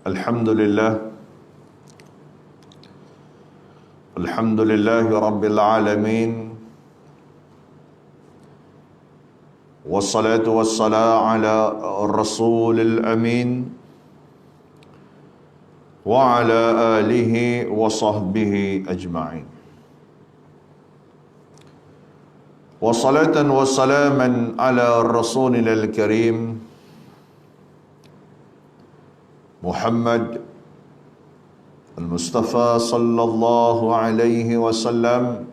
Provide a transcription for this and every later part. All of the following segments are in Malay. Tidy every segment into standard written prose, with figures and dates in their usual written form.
Alhamdulillah. Alhamdulillahi Rabbil Alamin. Wassalatu wassalamu ala Rasulil Amin wa ala alihi wa sahbihi ajma'in. Wassalatan wassalaman ala Rasulil Karim Muhammad Al-Mustafa sallallahu alaihi wasallam,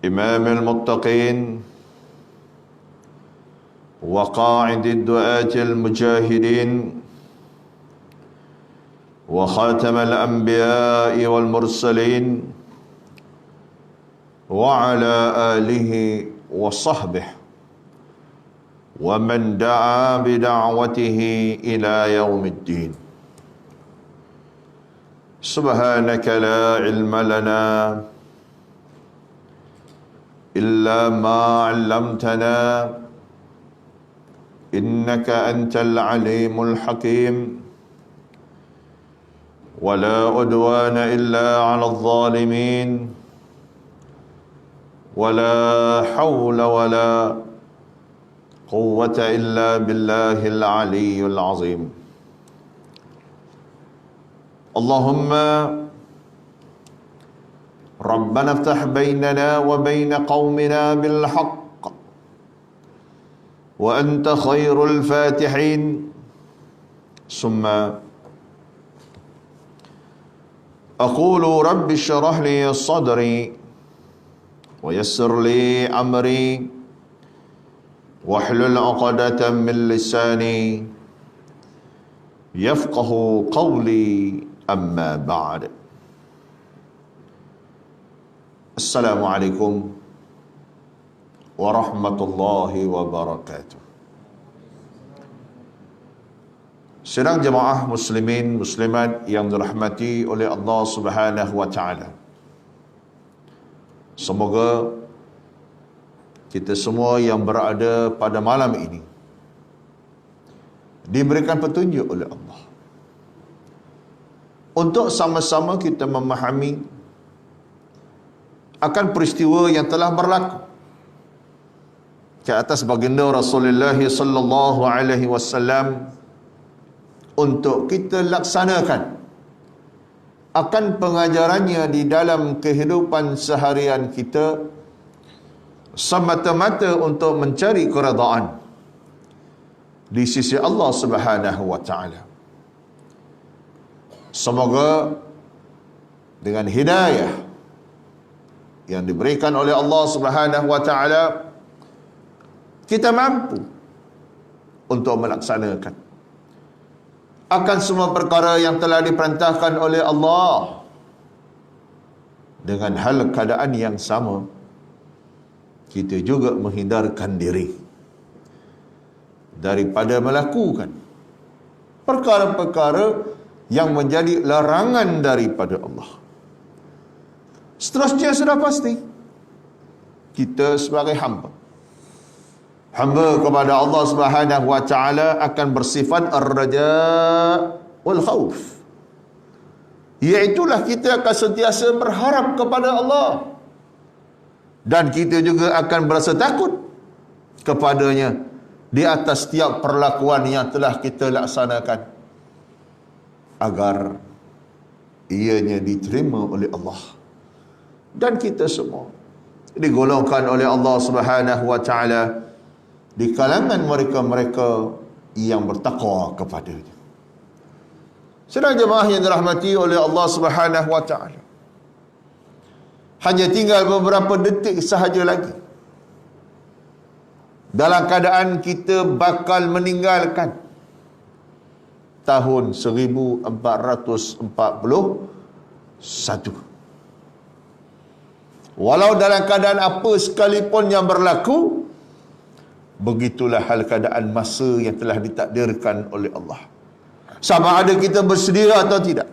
Imam al-Muttaqin wa qa'id ad-du'at al-mujahidin wa khatam al-anbiya wal-mursalin wa ala alihi wa sahbihi wa man da'a bida'watihi ila yaumiddin. Subhanaka la ilma lana illa ma 'allamtana innaka antal alimul hakim. Wa la udwana illa 'alal zalimin. Wa la hawla wa la quwwata illa billahil aliyyil azim. Allahumma Rabbana iftah bainana wa bain qaumina bil haqq wa anta khairul fatihin. Summa aqulu rabbi shrah li sadri wa yassir li amri wahlul 'uqdatam min lisani yafqahu qawli. Amma ba'd. Assalamualaikum warahmatullahi wabarakatuh. Sidang jemaah muslimin muslimat yang dirahmati oleh Allah Subhanahu wa taala. Semoga kita semua yang berada pada malam ini diberikan petunjuk oleh Allah untuk sama-sama kita memahami akan peristiwa yang telah berlaku ke atas baginda Rasulullah sallallahu alaihi wasallam, untuk kita laksanakan akan pengajarannya di dalam kehidupan seharian kita, semata-mata untuk mencari keredaan di sisi Allah Subhanahu wa taala. Semoga dengan hidayah yang diberikan oleh Allah Subhanahu wa taala kita mampu untuk melaksanakan akan semua perkara yang telah diperintahkan oleh Allah. Dengan hal keadaan yang sama, kita juga menghindarkan diri daripada melakukan perkara-perkara yang menjadi larangan daripada Allah. Seterusnya sudah pasti kita sebagai hamba kepada Allah Subhanahu wa taala akan bersifat ar-raja' wal khauf. Iaitulah kita akan sentiasa berharap kepada Allah, dan kita juga akan berasa takut kepadanya di atas setiap perlakuan yang telah kita laksanakan, agar ianya diterima oleh Allah dan kita semua digolongkan oleh Allah Subhanahu wa taala di kalangan mereka-mereka yang bertakwa kepadanya. Sedang jemaah yang dirahmati oleh Allah Subhanahu wa taala, hanya tinggal beberapa detik sahaja lagi dalam keadaan kita bakal meninggalkan tahun 1441. Walau dalam keadaan apa sekalipun yang berlaku, begitulah hal keadaan masa yang telah ditakdirkan oleh Allah. Sama ada kita bersedia atau tidak,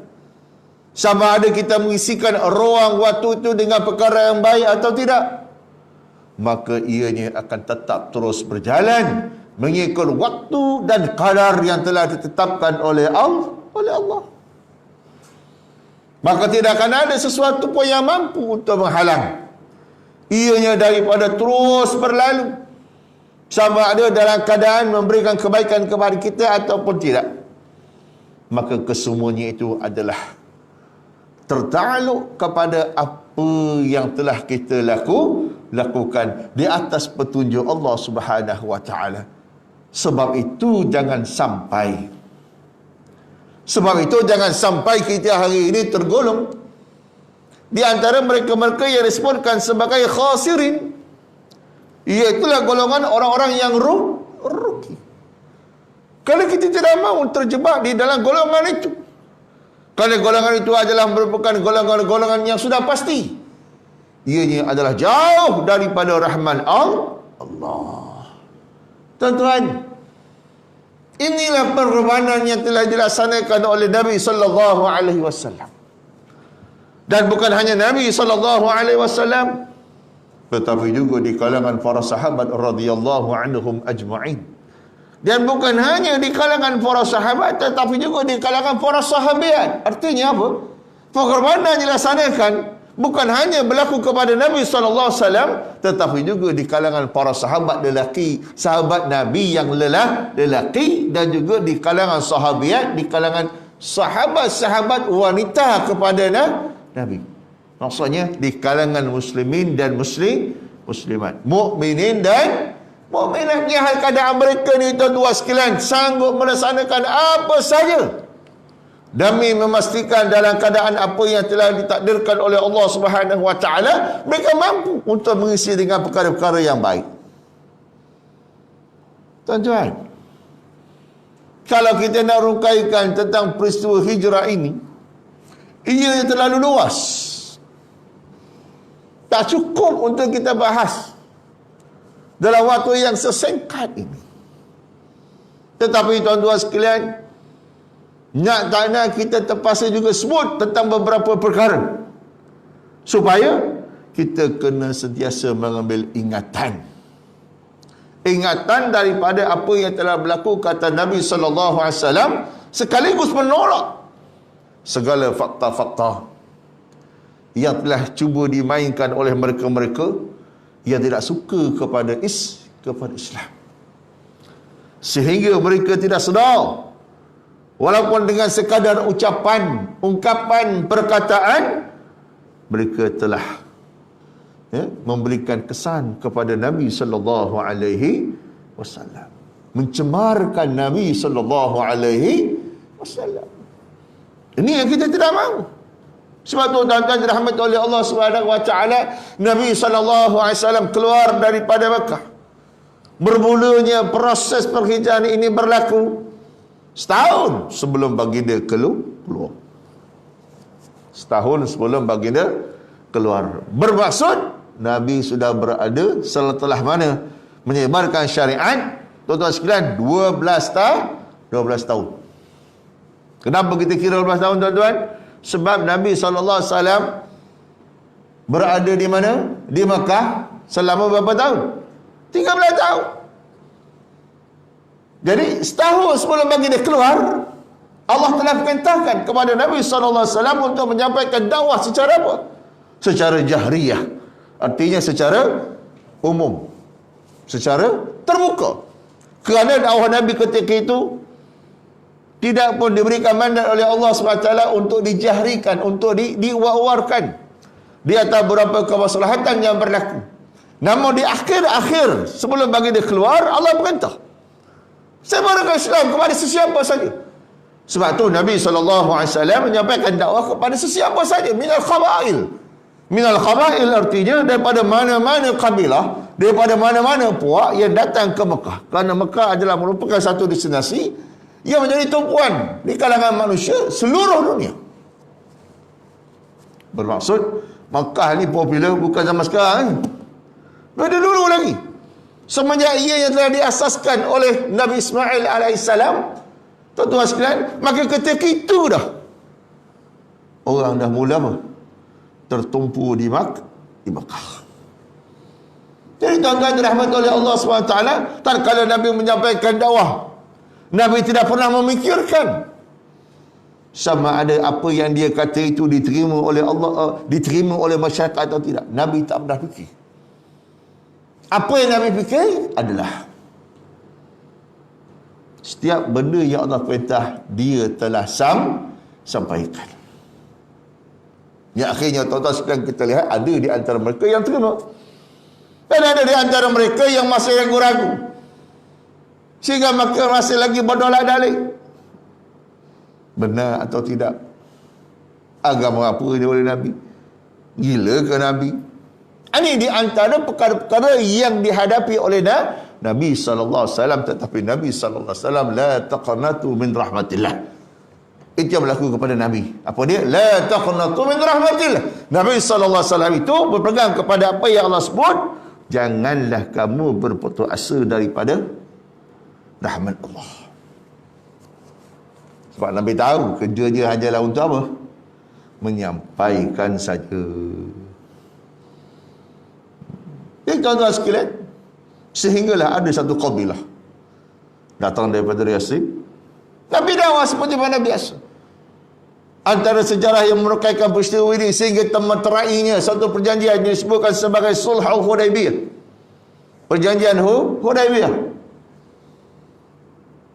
sama ada kita mengisikan ruang waktu itu dengan perkara yang baik atau tidak, maka ianya akan tetap terus berjalan mengikut waktu dan qadar yang telah ditetapkan oleh Allah. Maka tidak akan ada sesuatu pun yang mampu untuk menghalang ianya daripada terus berlalu, sama ada dalam keadaan memberikan kebaikan kepada kita ataupun tidak. Maka kesemuanya itu adalah tertakluk kepada apa yang telah kita lakukan di atas petunjuk Allah Subhanahu wa taala. Sebab itu jangan sampai kita hari ini tergolong di antara mereka-mereka yang disebutkan sebagai khasirin, iaitulah golongan orang-orang yang rugi. Kalau kita tidak mahu terjebak di dalam golongan itu, kalau golongan itu adalah merupakan golongan-golongan yang sudah pasti, ianya adalah jauh daripada rahman Allah. Tuan-tuan, inilah pengorbanan yang telah dilaksanakan oleh Nabi sallallahu alaihi wasallam. Dan bukan hanya Nabi sallallahu alaihi wasallam, tetapi juga di kalangan para sahabat radhiyallahu anhum ajma'in. Dan bukan hanya di kalangan para sahabat, tetapi juga di kalangan para sahabiat. Artinya apa? Pengorbanan dilaksanakan bukan hanya berlaku kepada Nabi sallallahu alaihi wasallam, tetapi juga di kalangan para sahabat lelaki, sahabat Nabi yang lelaki, dan juga di kalangan sahabiat, di kalangan sahabat-sahabat wanita kepada Nabi. Maksudnya di kalangan muslimin dan muslimat, mukminin dan mukminat. Ni hal keadaan mereka ni tuan-tuan sekalian sanggup melaksanakan apa saja demi memastikan dalam keadaan apa yang telah ditakdirkan oleh Allah Subhanahu wa taala, mereka mampu untuk mengisi dengan perkara-perkara yang baik. Tuan-tuan, kalau kita nak rungkaikan tentang peristiwa hijrah ini, ia terlalu luas, tak cukup untuk kita bahas dalam waktu yang sesingkat ini. Tetapi tuan-tuan sekalian, nak tak nak kita terpaksa juga sebut tentang beberapa perkara, supaya kita kena sentiasa mengambil ingatan daripada apa yang telah berlaku, kata Nabi sallallahu alaihi wasallam, sekaligus menolak segala fakta-fakta yang telah cuba dimainkan oleh mereka-mereka yang tidak suka kepada Islam, sehingga mereka tidak sedar, walaupun dengan sekadar ungkapan perkataan, mereka telah memberikan kesan kepada Nabi sallallahu alaihi wasallam, mencemarkan Nabi sallallahu alaihi wasallam. Ini yang kita tidak mahu. Sebab tu tuan-tuan dirahmati oleh Allah Subhanahu wa taala, Nabi sallallahu alaihi wasallam keluar daripada Mekah. Bermulanya proses perhijrahan ini berlaku setahun sebelum baginda keluar. Setahun sebelum baginda keluar. Bermaksud Nabi sudah berada setelah mana menyebarkan syariat, tuan-tuan sekalian, 12 tahun. Kenapa kita kira 12 tahun, tuan-tuan? Sebab Nabi SAW berada di mana? Di Mekah selama berapa tahun? 13 tahun. Jadi setahun sebelum baginda keluar, Allah telah perintahkan kepada Nabi SAW untuk menyampaikan dakwah secara apa? Secara jahriyah. Artinya secara umum, secara terbuka. Kerana dakwah Nabi ketika itu tidak pun diberikan mandat oleh Allah SWT untuk dijahrikan, untuk diwawarkan di atas beberapa kemaslahatan yang berlaku. Namun di akhir-akhir sebelum baginda keluar, Allah perintah sebarkan Islam kepada sesiapa saja. Sebab tu Nabi SAW menyampaikan dakwah kepada sesiapa saja, minal khabail. Minal khabail artinya daripada mana-mana kabilah, daripada mana-mana puak yang datang ke Mekah. Kerana Mekah adalah merupakan satu destinasi yang menjadi tumpuan di kalangan manusia seluruh dunia. Bermaksud Mekah ni popular bukan zaman sekarang, dari dulu lagi. Semenjak ia yang telah diasaskan oleh Nabi Ismail alaihissalam, tuan-tuan sekalian, maka ketika itu dah orang dah mula tertumpu di Makkah. Jadi tuan-tuan dirahmati oleh Allah SWT, tatkala Nabi menyampaikan dakwah, Nabi tidak pernah memikirkan sama ada apa yang dia kata itu diterima oleh Allah, diterima oleh masyarakat atau tidak. Nabi tak pernah fikir. Apa yang Nabi fikir adalah setiap benda yang Allah perintah, dia telah sampaikan. Yang akhirnya tuan-tuan sekalian kita lihat, ada di antara mereka yang terima, dan ada di antara mereka yang masih ragu-ragu, sehingga maka masih lagi berdolak-dalik benar atau tidak, agama apa dia oleh Nabi, gila ke Nabi. Ini di antara perkara-perkara yang dihadapi oleh Nabi SAW. Tetapi Nabi SAW, la taqnatu min rahmatillah, itu yang berlaku kepada Nabi. Apa dia? La taqnatu min rahmatillah. Nabi SAW itu berpegang kepada apa yang Allah sebut, janganlah kamu berputus asa daripada rahmat Allah. Sebab Nabi tahu kerja dia hanyalah untuk apa? Menyampaikan saja. Jadi tuan-tuan sekalian, sehinggalah ada satu kabilah datang daripada Yasrib. Nabi dakwah seperti mana biasa. Antara sejarah yang merekaikan peristiwa ini sehingga terainya satu perjanjian yang disebutkan sebagai Sulh Hudaibiyah. Perjanjian Hudaibiyah.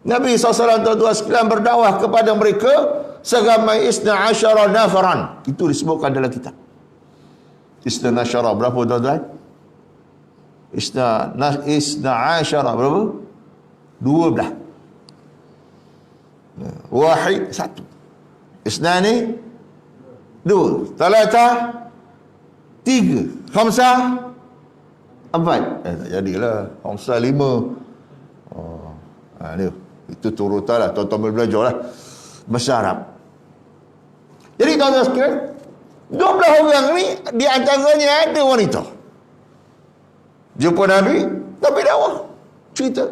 Nabi SAW tuan-tuan sekalian berdakwah kepada mereka seramai 12 nafaran. Itu disebutkan dalam kitab. 12 berapa tuan-tuan? 12 berapa? 12. Wahid, satu. Isnani, dua. Talata, tiga. Khamsah, empat. Tak jadilah. Khamsah, lima. Dia. Itu turutan lah. Tuan-tuan boleh belajar lah bahasa Arab. Jadi tuan-tuan sekalian, 12 orang ni di antaranya ada wanita. Jumpa Nabi dakwah. Cerita.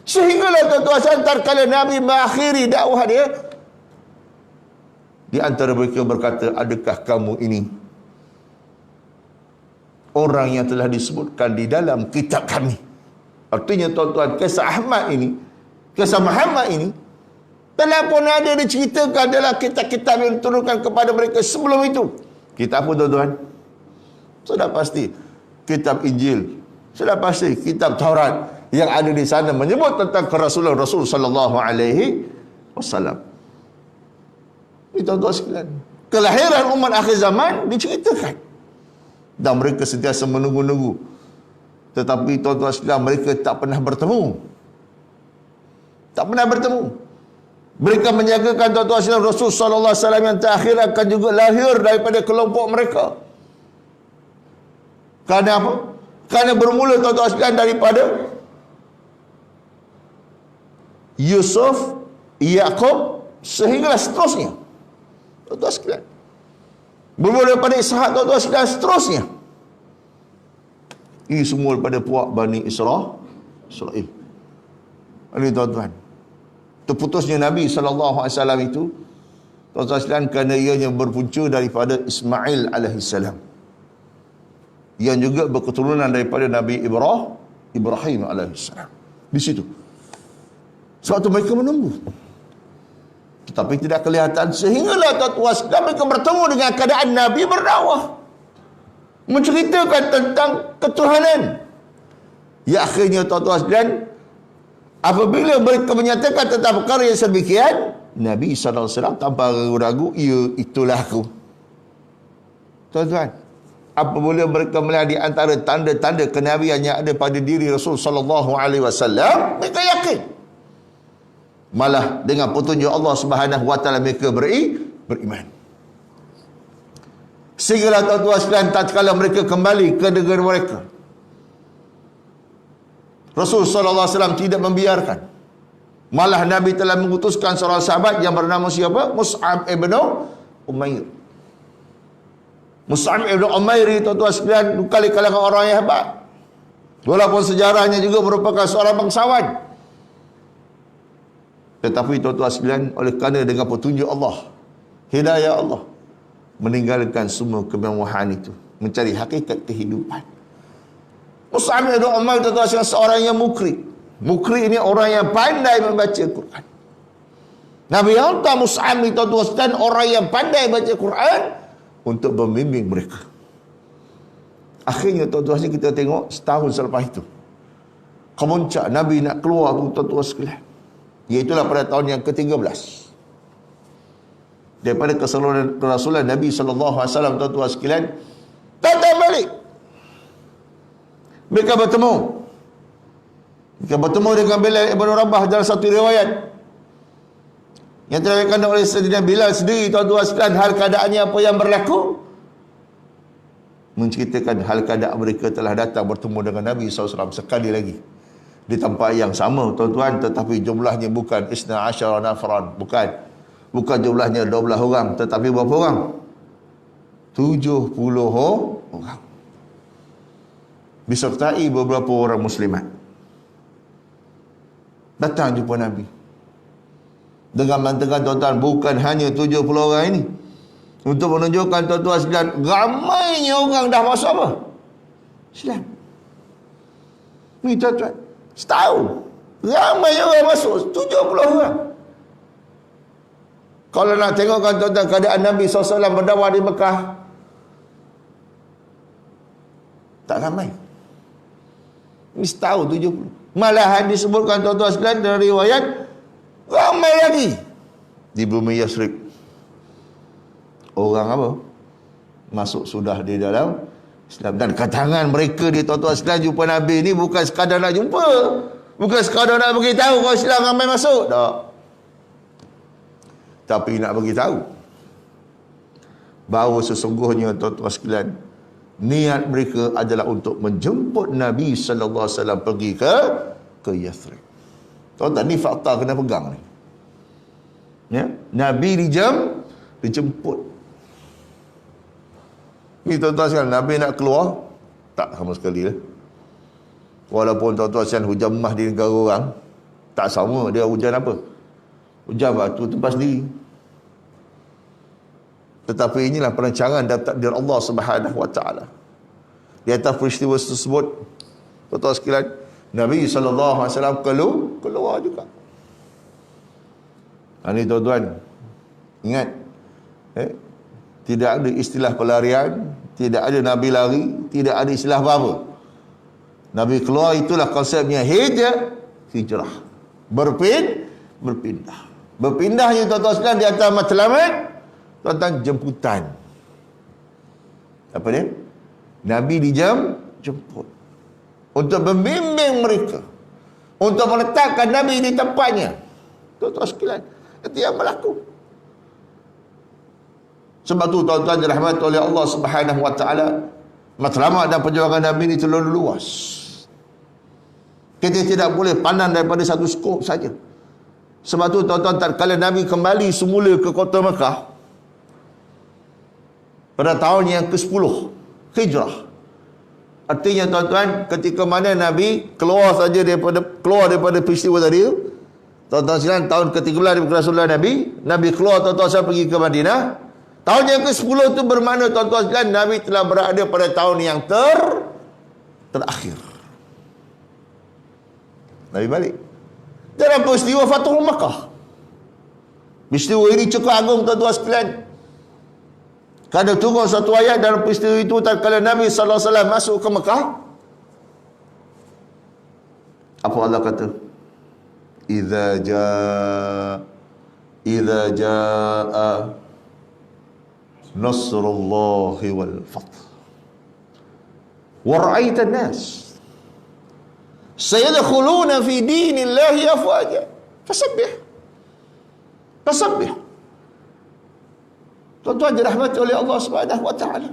Sehinggalah tuan-tuan santar kala Nabi mengakhiri dakwah dia, di antara mereka berkata, adakah kamu ini orang yang telah disebutkan di dalam kitab kami? Artinya tuan-tuan, kisah Ahmad ini, kisah Muhammad ini telah pun ada diceritakan dalam kitab-kitab yang diturunkan kepada mereka sebelum itu. Kitab apa tuan-tuan? Sudah pasti kitab Injil, sudah pasti kitab Taurat yang ada di sana menyebut tentang kerasulan Rasul sallallahu alaihi wasallam. Ini tuan-tuan sekalian, kelahiran umat akhir zaman diceritakan dan mereka sentiasa menunggu-nunggu. Tetapi tuan-tuan sekalian, mereka tak pernah bertemu. Tak pernah bertemu. Mereka menjagakan tuan-tuan sekalian Rasul sallallahu alaihi wasallam yang terakhir akan juga lahir daripada kelompok mereka. Kerana apa? Kerana bermula tuan-tuan sekalian daripada Yusuf, Yaqub, sehinggalah seterusnya. Tuan-tuan sekalian, bermula daripada Ishak, tuan-tuan sekalian, seterusnya. Ini semua daripada puak Bani Israel. Ini tuan-tuan, terputusnya Nabi SAW itu, tuan-tuan sekalian, kerana ianya berpunca daripada Ismail alaihissalam, yang juga berketurunan daripada Nabi Ibrahim alaihissalam. Di situ. Sebab itu mereka menunggu. Tetapi tidak kelihatan. Sehinggalah tuan-tuan sekalian, mereka bertemu dengan keadaan Nabi berdakwah, menceritakan tentang ketuhanan. Ya akhirnya tuan-tuan sekalian, apabila mereka menyatakan tentang perkara yang sedemikian, Nabi SAW tanpa ragu-ragu, ya itulah aku. Tuan-tuan, apabila mereka melihat di antara tanda-tanda kenabian yang ada pada diri Rasul SAW, mereka yakin. Malah dengan petunjuk Allah Subhanahu wa taala mereka beriman. Sehinggalah tuan-tuan sekalian, tatkala mereka kembali ke negara mereka, Rasul sallallahu alaihi wasallam tidak membiarkan. Malah Nabi telah mengutuskan seorang sahabat yang bernama siapa? Mus'ab ibn Umair. Mus'ab ibn Umair itu tuan-tuan sekalian bukan kalangan orang yang hebat. Walaupun sejarahnya juga merupakan seorang bangsawan. Tetapi tuan-tuan sekalian, oleh kerana dengan petunjuk Allah, hidayah Allah, meninggalkan semua kemewahan itu, mencari hakikat kehidupan. Mus'ab bin Umair tuan-tuan seorang yang mukri. Mukri ini orang yang pandai membaca Quran. Nabi hantar Mus'ab bin tuan-tuan orang yang pandai baca Quran untuk membimbing mereka. Akhirnya tuan-tuan kita tengok setahun selepas itu, kemuncak Nabi nak keluar tuan-tuan sekalian, iaitulah pada tahun yang ke-13 daripada kerasulan Nabi SAW. Tuan-tuan sekalian, datang balik, mereka bertemu dengan Bilal ibn Rabah dalam satu riwayat yang diriwayatkan oleh Sayyidina Bilal sendiri. Tuan-tuan sekalian, hal keadaannya apa yang berlaku, menceritakan hal keadaan mereka telah datang bertemu dengan Nabi SAW sekali lagi di tempat yang sama tuan-tuan, tetapi jumlahnya bukan isna asyara nafran, bukan jumlahnya 12 orang, tetapi berapa orang? 70 orang, disertai beberapa orang muslimat. Datang jumpa Nabi dengan mantangan tuan-tuan, bukan hanya 70 orang ini, untuk menunjukkan tuan-tuan sekalian, ramainya orang dah masuk apa? Islam. Ni tuan-tuan, setahun ramainya orang masuk 70 orang. Kalau nak tengokkan tuan-tuan keadaan Nabi SAW berdakwah di Mekah, tak ramai. Ini setahun 70. Malahan disebutkan tuan-tuan sekalian dari riwayat, ramai lagi di bumi Yasrib. Orang apa? Masuk sudah di dalam Islam. Dan kedatangan mereka di tuan-tuan sekalian jumpa Nabi ni bukan sekadar nak jumpa, bukan sekadar nak beritahu kalau Islam ramai masuk, tak. Tapi nak beritahu bahawa sesungguhnya tuan-tuan sekalian, niat mereka adalah untuk menjemput Nabi sallallahu alaihi wasallam pergi ke Yathrib. Tuan-tuan, ni fakta kena pegang ni. Ya, Nabi dijemput. Ni tuan-tuan sekalian, Nabi nak keluar, tak sama sekali lah. Walaupun tuan-tuan sekalian hujan mah di negara orang, tak sama dia hujan apa? Hujan batu tempat sendiri. Tetapi inilah perancangan dan takdir Allah Subhanahu wa taala. Di atas peristiwa tersebut, tuan-tuan sekalian, Nabi sallallahu alaihi wasallam keluar juga. Ini tuan-tuan, ingat, tidak ada istilah pelarian, tidak ada Nabi lari, tidak ada istilah apa-apa. Nabi keluar, itulah konsepnya hijrah. Berpindah. Berpindahnya tuan-tuan sekalian di atas matlamat, tuan-tuan, jemputan. Apa dia? Nabi dijemput untuk membimbing mereka, untuk meletakkan Nabi di tempatnya. Tuan-tuan sekalian, itu yang berlaku. Sebab tu tuan-tuan dirahmati oleh Allah Subhanahu wa taala, matlamat dan perjuangan Nabi ini terlalu luas. Kita tidak boleh pandang daripada satu skop saja. Sebab tu tuan-tuan, tatkala Nabi kembali semula ke kota Mekah pada tahun yang ke-10 Hijrah, artinya tuan-tuan, ketika mana Nabi keluar daripada peristiwa tadi, tuan-tuan sekalian, tahun ke-13 daripada kerasulan Nabi keluar, tuan-tuan sekalian, pergi ke Madinah. Tahun yang ke-10 itu bermakna tuan-tuan sekalian, Nabi telah berada pada tahun yang terakhir. Nabi balik dalam peristiwa Fathul Makkah. Peristiwa ini cukup agung tuan-tuan sekalian. Kerana turun satu ayat dalam peristiwa itu tatkala Nabi sallallahu alaihi wasallam masuk ke Mekah. Apa Allah kata? Idza jaa nasrullahi wal fath wa ra'aita an-nas sayadkhuluna fi dinillahi afwaja fasabbih. Tuan-tuan dirahmati oleh Allah Subhanahu wa taala.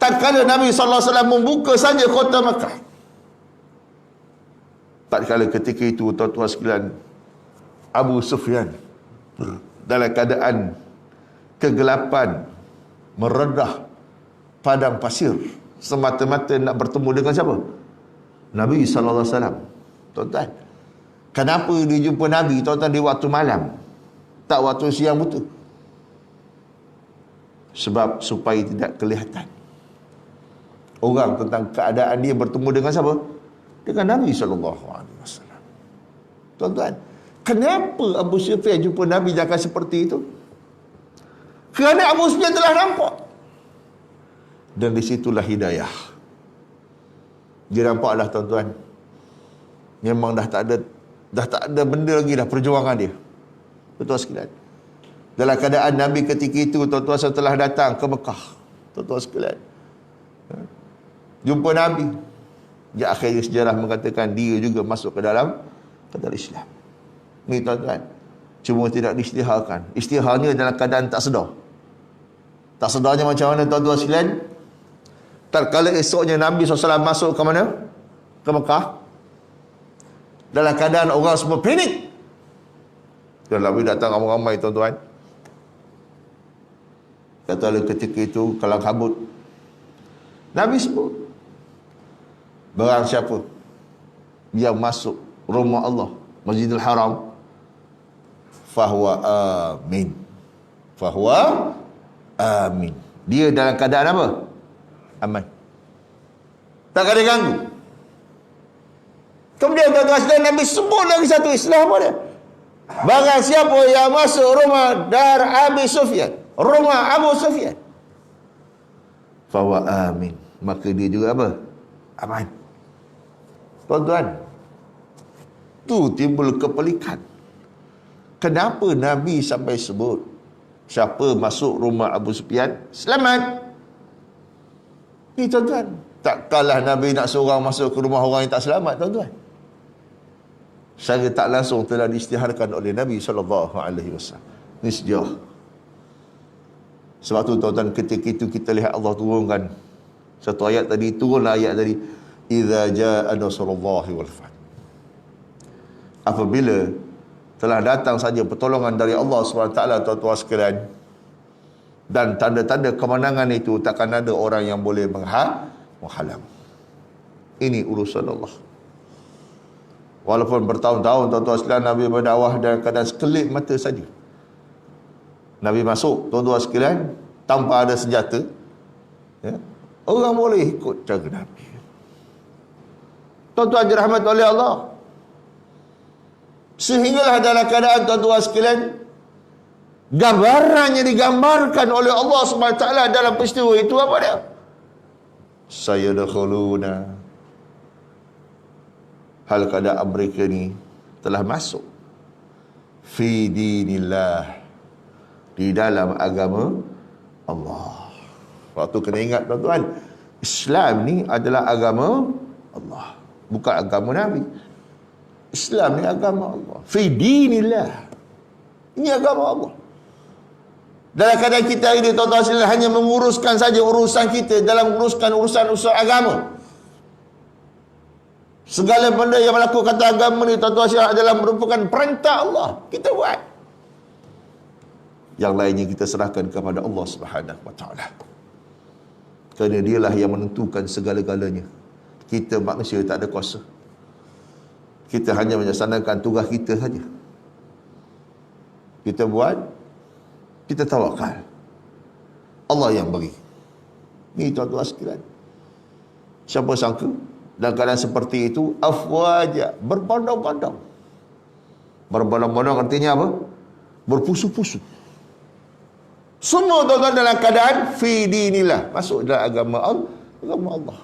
Tatkala Nabi sallallahu alaihi wasallam membuka saja kota Mekah, tatkala ketika itu tuan-tuan sekalian, Abu Sufyan dalam keadaan kegelapan, meredah padang pasir, semata-mata nak bertemu dengan siapa? Nabi sallallahu alaihi wasallam. Tuan-tuan, kenapa dia jumpa Nabi tuan-tuan di waktu malam, tak waktu siang betul? Sebab supaya tidak kelihatan orang tentang keadaan dia bertemu dengan siapa? Dengan Nabi SAW. Tuan-tuan, kenapa Abu Sufyan jumpa Nabi jangan seperti itu? Kerana Abu Sufyan telah nampak. Dan di situlah hidayah. Dia nampaklah tuan-tuan, memang dah tak ada benda lagi dah perjuangan dia. Tuan-tuan sekalian, dalam keadaan Nabi ketika itu, tuan-tuan setelah datang ke Mekah, tuan-tuan sekalian, jumpa Nabi. Di akhir sejarah mengatakan dia juga masuk ke dalam Islam. Ni tuan-tuan, cuma tidak diisytiharkan. Isytiharnya dalam keadaan tak sedar. Tak sedarnya macam mana tuan-tuan sekalian? Tatkala esoknya Nabi SAW masuk ke mana? Ke Mekah. Dalam keadaan orang semua panik. Dan Nabi datang ramai-ramai tuan-tuan. Kata ketika itu kalang kabut. Nabi sebut, barang siapa yang masuk rumah Allah, Masjidil Haram, fahuwa amin. Fahuwa amin. Dia dalam keadaan apa? Aman. Tak ada ganggu. Kemudian tuan-tuan sekalian, Nabi sebut lagi satu istilah apa dia? Barang siapa yang masuk rumah Dar Abi Sufyan, rumah Abu Sufyan, fahuwa amin, maka dia juga apa? Aman. Tuan-tuan, tu timbul kepelikan. Kenapa Nabi sampai sebut siapa masuk rumah Abu Sufyan selamat? Ni tuan-tuan, tak kalah Nabi nak seorang masuk ke rumah orang yang tak selamat tuan-tuan. Secara tak langsung telah diisytiharkan oleh Nabi SAW. Ini sejarah. Sebab tu tuan-tuan, ketika itu kita lihat Allah turunkan satu ayat tadi, turunlah ayat tadi, idza jaa nasrullahi wal fath. Apabila telah datang saja pertolongan dari Allah SWT, tuan-tuan sekalian, dan tanda-tanda kemenangan itu, takkan ada orang yang boleh menghalang. Ini urusan Allah. Walaupun bertahun-tahun tuan-tuan sekalian Nabi berdakwah dalam keadaan sekelip mata saja. Nabi masuk tuan-tuan sekalian tanpa ada senjata, ya, orang boleh ikut cara Nabi. Tuan-tuan dirahmati oleh Allah. Sehinggalah dalam keadaan tuan-tuan sekalian, gambaran yang digambarkan oleh Allah SWT dalam peristiwa itu apa dia? Sayadkhuluna, hal keadaan mereka ni telah masuk fi dinillah, di dalam agama Allah. Waktu kena ingat tuan-tuan, Islam ni adalah agama Allah, bukan agama Nabi. Islam ni agama Allah. Fi dinillah, ini agama Allah. Dalam keadaan kita ini tuan-tuan sekalian hanya menguruskan saja urusan kita dalam menguruskan urusan agama. Segala benda yang melakukan kata agama ni tuan-tuan sekalian adalah merupakan perintah Allah, kita buat. Yang lainnya kita serahkan kepada Allah Subhanahu wa taala. Kerana dialah yang menentukan segala-galanya. Kita manusia tak ada kuasa. Kita hanya melaksanakan tugas kita saja. Kita buat, kita tawakal. Allah yang beri. Ni tuan-tuan sekalian. Siapa sangka dalam keadaan seperti itu, afwaja, berbondong-bondong. Berbondong-bondong artinya apa? Berpusu-pusu. Semua tuan-tuan dalam keadaan fi dinillah, masuk dalam agama Allah.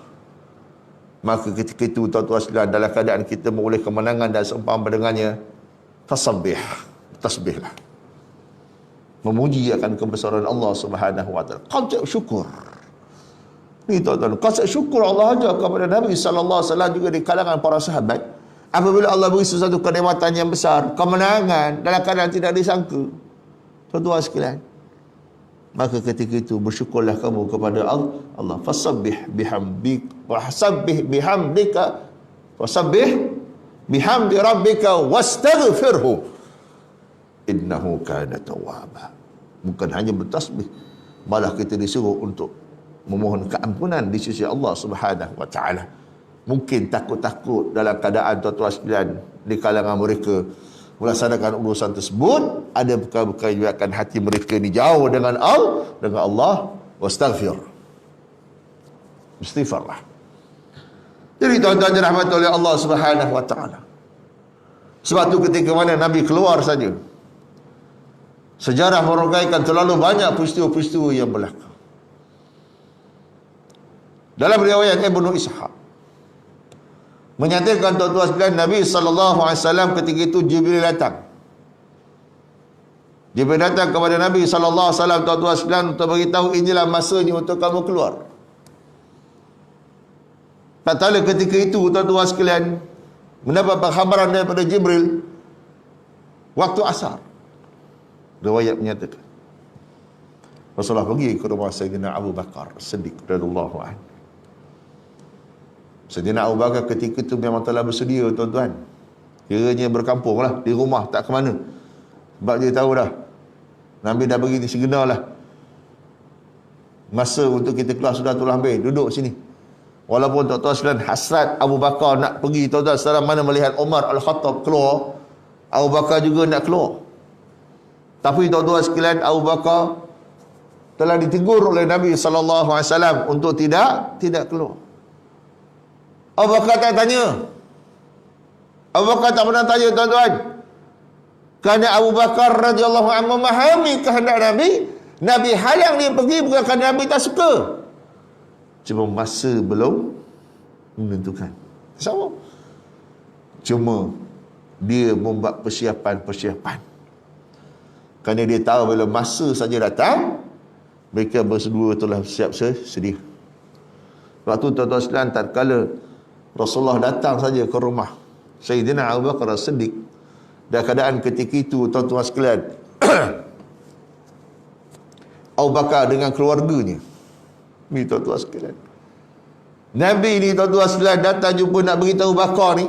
Maka ketika itu tuan-tuan sekalian, dalam keadaan kita memulai kemenangan dan seumpama dengannya, tasbihlah, memuji akan kebesaran Allah Subhanahu wa taala. Qad syukur. Ni tuan-tuan, qad syukur Allah ajar kepada Nabi sallallahu alaihi wasallam juga di kalangan para sahabat. Apabila Allah beri sesuatu kenikmatan yang besar, kemenangan dalam keadaan tidak disangka, tuan-tuan sekalian, maka ketika itu bersyukurlah kamu kepada Allah. Fasabbih bihamdi rabbika wastaghfirhu innahu kana tawwaba. Bukan hanya bertasbih, malah kita disuruh untuk memohon keampunan di sisi Allah Subhanahu wa taala. Mungkin takut-takut dalam keadaan tuan-tuan sekalian di kalangan mereka melaksanakan urusan tersebut, ada perkara-perkara yang menyebabkan hati mereka ni jauh dengan Allah, wastaghfir. Istighfarlah. Jadi tuan-tuan dirahmati oleh Allah Subhanahu wa taala. Sebab tu ketika mana Nabi keluar saja, sejarah merongkaikan terlalu banyak peristiwa-peristiwa yang berlaku. Dalam riwayat Ibnu Ishaq menyatakan tuan-tuan sekalian, Nabi SAW ketika itu Jibril datang. Jibril datang kepada Nabi SAW, tuan-tuan sekalian, untuk beritahu inilah masanya untuk kamu keluar. Tak kala ketika itu tuan-tuan sekalian mendapat perkhabaran daripada Jibril waktu asar. Riwayat menyatakan Rasulullah pergi ke rumah Sayyidina Abu Bakar Siddiq radhiyallahu anhu. Sayyidina Abu Bakar ketika itu memang telah bersedia tuan-tuan. Kiranya berkampung lah di rumah, tak ke mana. Sebab dia tahu dah Nabi dah bagi ni segena lah. Masa untuk kita keluar sudah telah habis. Duduk sini. Walaupun tuan-tuan sekalian hasrat Abu Bakar nak pergi, tuan-tuan sekalian, mana melihat Umar Al-Khattab keluar, Abu Bakar juga nak keluar. Tapi tuan-tuan sekalian, Abu Bakar telah ditegur oleh Nabi SAW untuk tidak keluar. Abu Bakar tak tanya. Abu Bakar tak pernah tanya tuan-tuan. Kerana Abu Bakar radhiyallahu anhu memahami kehendak Nabi. Nabi halang dia pergi bukan kerana Nabi tak suka. Cuma masa belum menentukan. Sama. Cuma dia membuat persiapan. Kerana dia tahu bila masa saja datang, mereka berdua telah siap sedia. Waktu tuan-tuan sekalian, tak kala Rasulullah datang saja ke rumah Sayyidina Abu Bakar As-Siddiq, dan keadaan ketika itu tuan-tuan sekalian Abu Bakar dengan keluarganya ni tuan-tuan sekalian, Nabi ni tuan-tuan sekalian datang jumpa nak beritahu Bakar ni,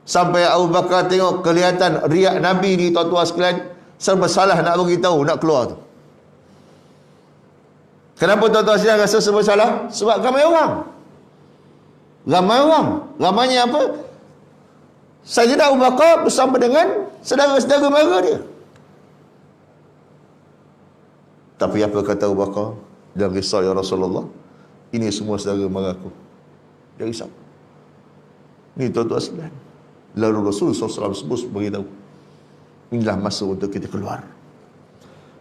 sampai Abu Bakar tengok kelihatan riak Nabi ni tuan-tuan sekalian, serba salah nak beritahu, nak keluar tu. Kenapa tuan-tuan sekalian rasa serba salah? Sebab ramai orang. Ramainya apa? Sayyidina Abu Bakar bersama dengan saudara-saudara mara dia. Tapi apa kata Abu Bakar? Jangan risau ya Rasulullah, ini semua saudara mara aku. Jangan risau. Ni tuan-tuan sekalian, lalu Rasul SAW sebut beritahu, inilah masa untuk kita keluar.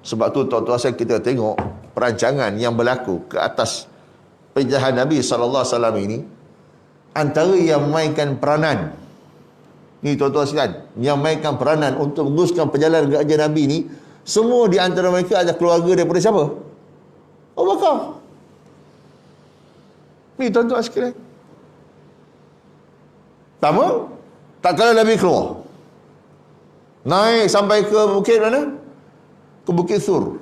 Sebab tu tuan-tuan sekalian, kita tengok perancangan yang berlaku ke atas penjahat Nabi SAW ini, antara yang memainkan peranan ni tuan-tuan sekalian, yang memainkan peranan untuk menguruskan perjalanan gajah Nabi ni, semua di antara mereka ada keluarga daripada siapa? Abu Bakar. Ni tuan-tuan sekalian. Pertama, tak kala Nabi keluar, naik sampai ke bukit mana? Ke Bukit Sur.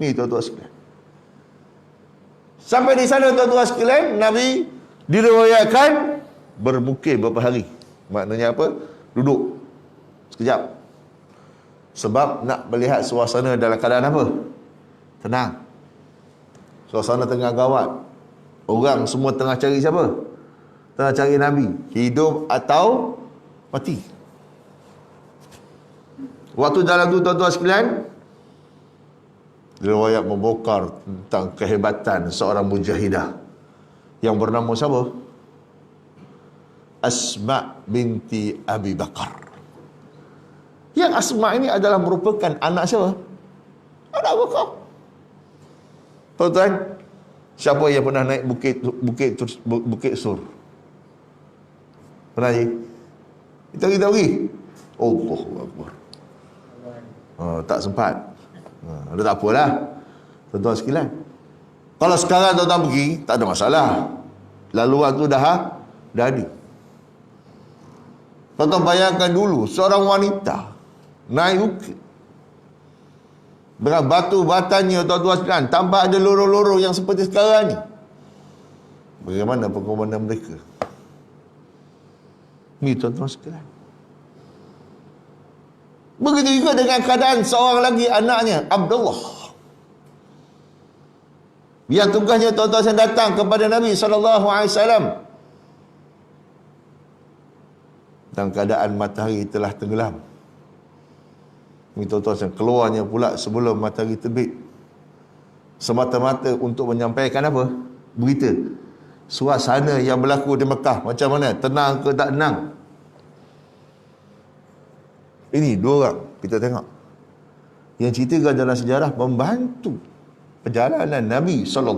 Ni tuan-tuan sekalian. Sampai di sana tuan-tuan sekalian, Nabi diriwayatkan bermukim beberapa hari. Maknanya apa? Duduk sekejap. Sebab nak melihat suasana dalam keadaan apa? Tenang. Suasana tengah gawat. Orang semua tengah cari siapa? Tengah cari Nabi. Hidup atau mati. Waktu dalam tu tuan-tuan sekalian, riwayat membongkar tentang kehebatan seorang mujahidah yang bernama siapa? Asma binti Abi Bakar. Yang Asma ini adalah merupakan anak siapa? Anak Abu Bakar. Tuan-tuan, siapa yang pernah naik Bukit Sur? Pernah je? Kita pergi. Allahu Akbar. Tak sempat. Tak apalah tuan-tuan sekalian. Kalau sekarang tuan-tuan pergi, tak ada masalah. Laluan tu dah ada. Tuan-tuan bayangkan dulu, seorang wanita naik bukit dengan batu batanya tuan-tuan sekalian, tanpa ada lorong-lorong yang seperti sekarang ni. Bagaimana pengorbanan mereka? Ni tuan-tuan sekalian. Begitu juga dengan keadaan seorang lagi anaknya, Abdullah, yang tugasnya tuan-tuan yang datang kepada Nabi SAW dalam keadaan matahari telah tenggelam. Ini tuan-tuan yang keluarnya pula sebelum matahari terbit, semata-mata untuk menyampaikan apa? berita suasana yang berlaku di Mekah macam mana, tenang ke tak tenang. Ini dua orang kita tengok yang ceritakan dalam sejarah membantu perjalanan Nabi SAW.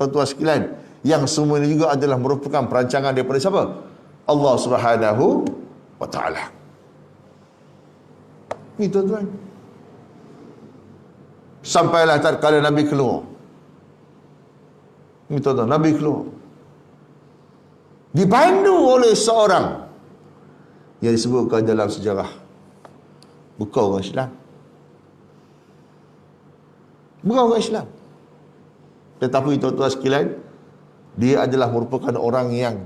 Tuan-tuan sekalian, yang semua ini juga adalah merupakan perancangan daripada siapa? Allah Subhanahu wa Ta'ala. Ini tuan-tuan. Sampailah tatkala Nabi keluar. Ini tuan-tuan, Nabi keluar dipandu oleh seorang yang disebutkan dalam sejarah bukan orang Islam. Bukan orang Islam. Tetapi tuan-tuan sekalian, dia adalah merupakan orang yang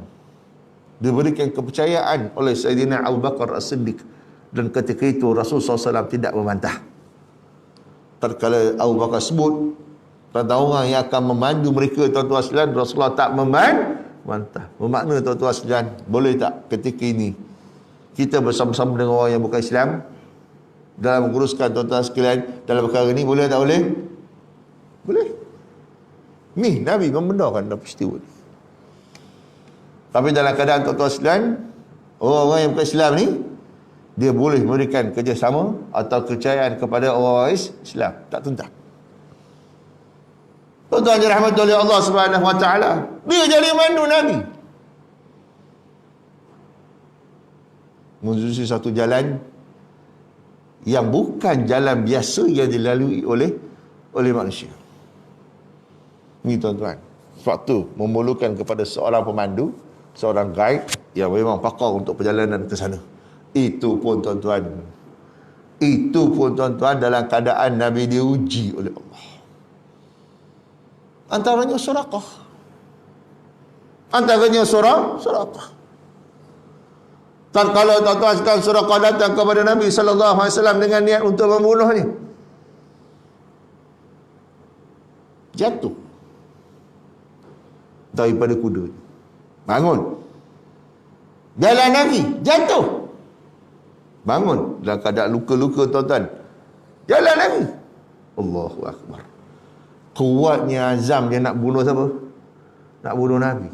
diberikan kepercayaan oleh Sayyidina Abu Bakar As-Siddiq, dan ketika itu Rasulullah SAW tidak membantah. Tatkala Abu Bakar sebut tentang orang yang akan memandu mereka, tuan-tuan sekalian, Rasulullah tak membantah. Bermakna tuan-tuan sekalian, boleh tak ketika ini kita bersama-sama dengan orang yang bukan Islam dalam menguruskan, tuan-tuan sekalian, dalam perkara ini, boleh tak boleh? Boleh. Ni Nabi membenarkan dalam peristiwa ni. Tapi dalam keadaan, tuan-tuan sekalian, orang-orang yang bukan Islam ni, dia boleh memberikan kerjasama atau kepercayaan kepada orang Islam, tak tentang. Tuan-tuan dirahmati oleh Allah Subhanahu wa Ta'ala, dia jadi mandu Nabi menuju satu jalan yang bukan jalan biasa yang dilalui oleh manusia. Ini tuan-tuan, sebab tu memerlukan kepada seorang pemandu, seorang guide yang memang pakar untuk perjalanan ke sana. Itu pun tuan-tuan dalam keadaan Nabi diuji oleh Allah. Antaranya Suraqah. Dan kalau tuan-tuan sekalian, Suraqah datang kepada Nabi SAW dengan niat untuk membunuhnya, jatuh daripada kuda, bangun, jalan lagi, jatuh, bangun dalam keadaan luka-luka, tuan-tuan, jalan lagi. Allahu Akbar. Kuatnya azam dia nak bunuh siapa? Nak bunuh Nabi.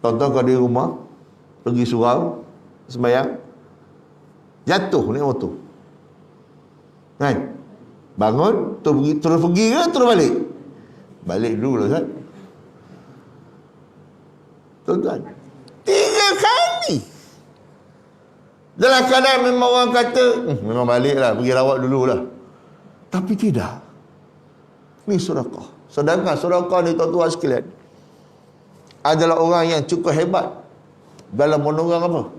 Tuan-tuan kalau di rumah pergi surau sembahyang, jatuh naik motor, kan, bangun terus pergi ke terus balik? Balik dulu lah, Ustaz. Tuan-tuan, 3 kali dalam keadaan memang orang kata memang balik lah, pergi rawat dulu lah. Tapi tidak. Ni Suraqah. Sedangkan Suraqah ni, tuan-tuan sekalian, adalah orang yang cukup hebat dalam menunggang apa?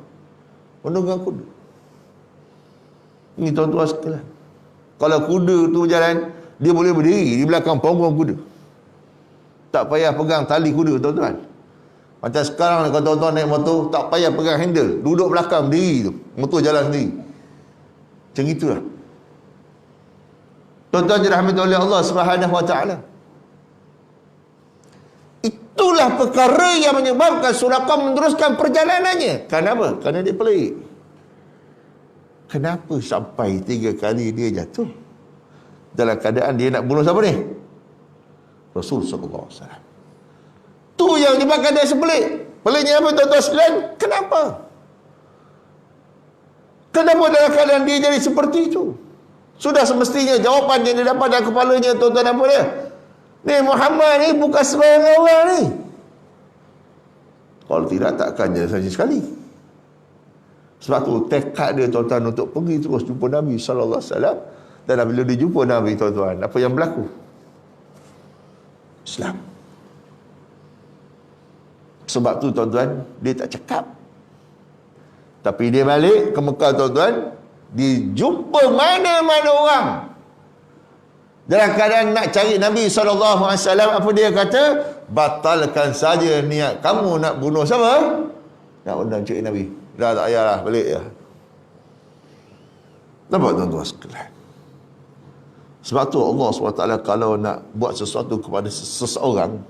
Menunggang kuda. Ni tuan-tuan sekalian, kalau kuda tu berjalan, dia boleh berdiri di belakang punggung kuda, tak payah pegang tali kuda, tuan-tuan. Macam sekarang ni, kalau tuan-tuan naik motor, tak payah pegang handle, duduk belakang berdiri tu, motor jalan sendiri. Macam itulah tuan-tuan dirahmati oleh Allah Subhanahu wa Ta'ala. Itulah perkara yang menyebabkan Suraqah meneruskan perjalanannya. Kenapa? Kerana dia pelik. Kenapa sampai 3 kali dia jatuh dalam keadaan dia nak bunuh siapa ni? Rasul sallallahu alaihi wasallam. Tu yang menyebabkan dia sepelik. Peliknya apa, tuan-tuan sekalian? Kenapa dalam keadaan dia jadi seperti itu? Sudah semestinya jawapan yang dia dapat dalam kepalanya, tuan-tuan, apa dia? Ni Muhammad ni bukan sembarang orang ni. Kalau tidak, takkan dia saja sekali. Sebab tu tekad dia, tuan-tuan, untuk pergi terus jumpa Nabi SAW. Dan bila dia jumpa Nabi, tuan-tuan, apa yang berlaku? Islam. Sebab tu, tuan-tuan, dia tak cakap. Tapi dia balik ke Mekah, tuan-tuan, dia jumpa mana-mana orang dalam keadaan nak cari Nabi SAW. Apa dia kata? Batalkan saja niat kamu nak bunuh siapa? Nak undang cari Nabi. Dah tak payahlah, balik je. Nampak, tuan-tuan sekalian? Sebab tu Allah SWT kalau nak buat sesuatu kepada seseorang,